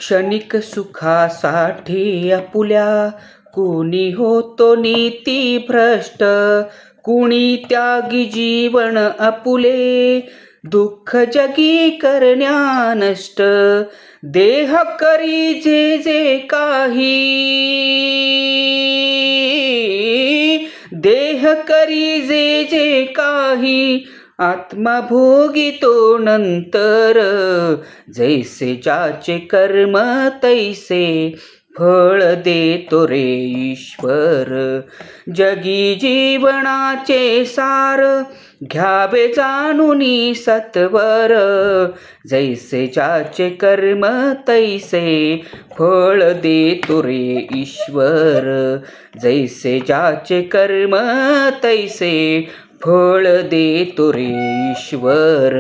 क्षणिक सुखासाठी आपुल्या कुणी होतो नीती भ्रष्ट, कुणी त्यागी जीवन आपुले दुःख जगी करण्या नष्ट. देह करी जे जे काही, देह करी जे जे काही, आत्मा भोगितो नंतर. जैसे ज्याचे कर्म तैसे फळ देतो रे ईश्वर. जगी जीवनाचे सार घ्यावे जाणूनी सत्वर. जैसे ज्याचे कर्म तैसे फळ देतो रे ईश्वर. जैसे ज्याचे कर्म तैसे फळ देतो रे ईश्वर.